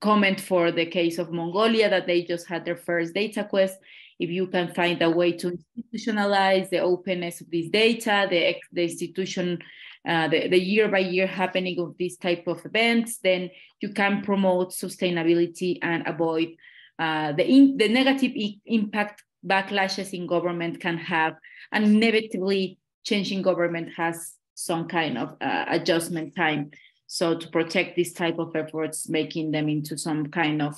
comment for the case of Mongolia, that they just had their first data quest. If you can find a way to institutionalize the openness of this data, the institution, the year-by-year happening of this type of events, then you can promote sustainability and avoid the negative impact backlashes in government can have. And inevitably, changing government has some kind of adjustment time. So to protect this type of efforts, making them into some kind of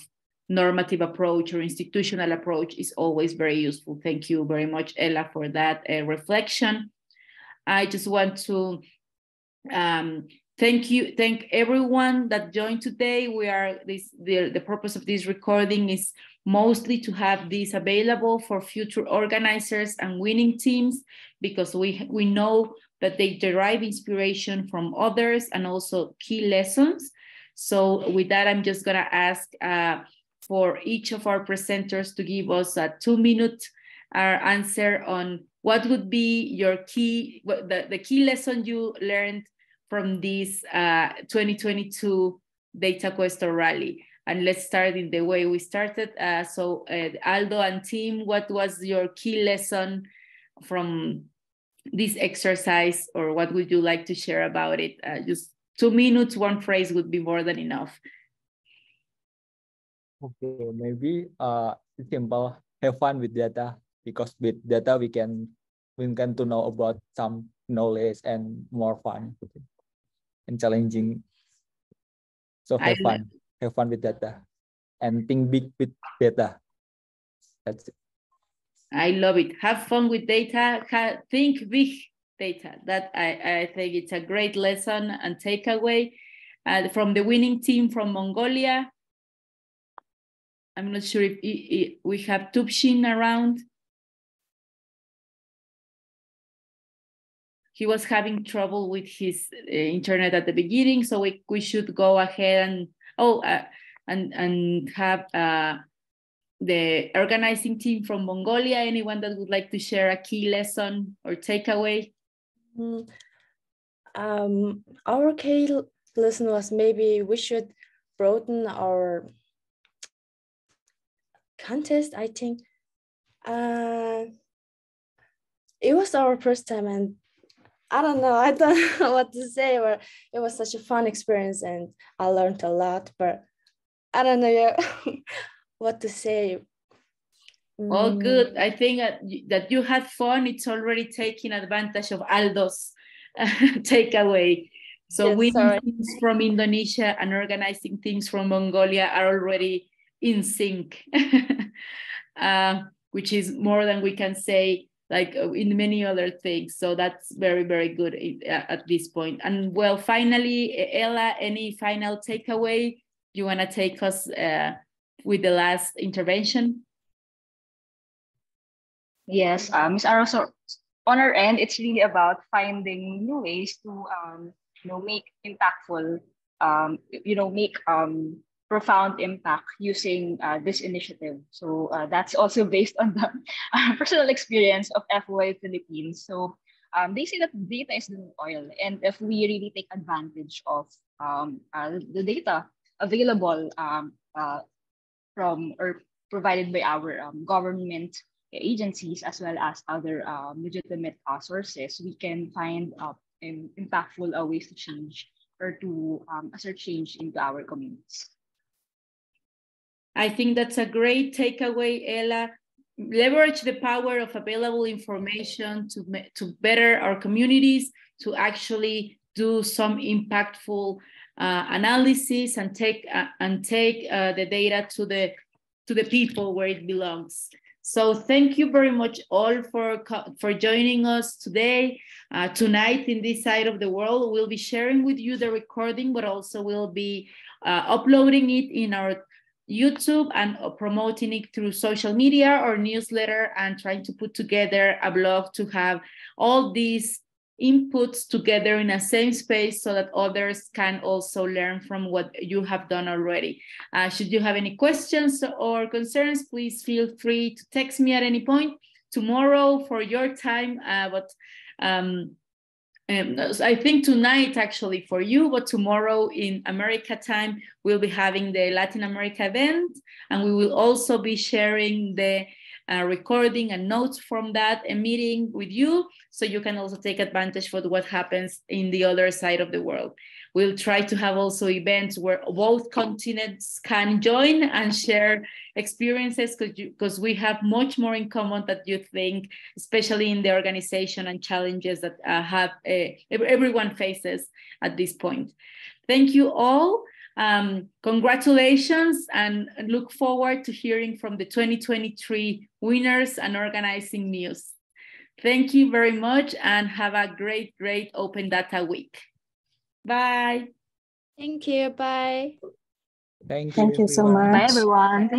normative approach or institutional approach is always very useful. Thank you very much, Ella, for that reflection. I just want to thank everyone that joined today. The purpose of this recording is mostly to have this available for future organizers and winning teams, because we know that they derive inspiration from others and also key lessons. So with that, I'm just gonna ask for each of our presenters to give us a 2-minute answer on what would be your the key lesson you learned from this 2022 Data Quest or Rally. And let's start in the way we started. So Aldo and team, what was your key lesson from this exercise, or what would you like to share about it? Just 2 minutes, one phrase would be more than enough. Okay, maybe it's simple. Have fun with data, because with data we can to know about some knowledge and more fun and challenging. So have fun with data. and think big with data. That's it. I love it. Have fun with data, think big data. That I think it's a great lesson and takeaway from the winning team from Mongolia. I'm not sure if we have Tubshin around. He was having trouble with his internet at the beginning, so we should go ahead and have the organizing team from Mongolia. Anyone that would like to share a key lesson or takeaway? Our key lesson was maybe we should broaden our contest. I think it was our first time, and I don't know what to say, but it was such a fun experience and I learned a lot, but I don't know what to say. Oh, good. I think that you had fun. It's already taking advantage of Aldo's takeaway. So Yes, winning things from Indonesia and organizing things from Mongolia are already in sync, which is more than we can say like in many other things. So that's very, very good at this point. And well, finally, Ella, any final takeaway? You want to take us with the last intervention? Yes, Ms. Aroso, on our end, it's really about finding new ways to make impactful, make profound impact using this initiative. So that's also based on the personal experience of FOI Philippines. So they say that data is the new oil, and if we really take advantage of the data available from or provided by our government agencies as well as other legitimate sources, we can find impactful ways to change or to assert change into our communities. I think that's a great takeaway, Ella. Leverage the power of available information to better our communities, to actually do some impactful analysis and take the data to the people where it belongs. So thank you very much all for joining us today. Tonight in this side of the world, we'll be sharing with you the recording, but also we'll be uploading it in our YouTube and promoting it through social media or newsletter, and trying to put together a blog to have all these inputs together in a same space so that others can also learn from what you have done already. Should you have any questions or concerns, please feel free to text me at any point tomorrow for your time. I think tonight actually for you, but tomorrow in America time, we'll be having the Latin America event, and we will also be sharing the recording and notes from that meeting with you, so you can also take advantage for what happens in the other side of the world. We'll try to have also events where both continents can join and share experiences, because we have much more in common than you think, especially in the organization and challenges that everyone faces at this point. Thank you all. Congratulations, and look forward to hearing from the 2023 winners and organizing news. Thank you very much, and have a great, great Open Data Week. Bye. Thank you. Bye. Thank you. Thank you so much. Bye, everyone. Thank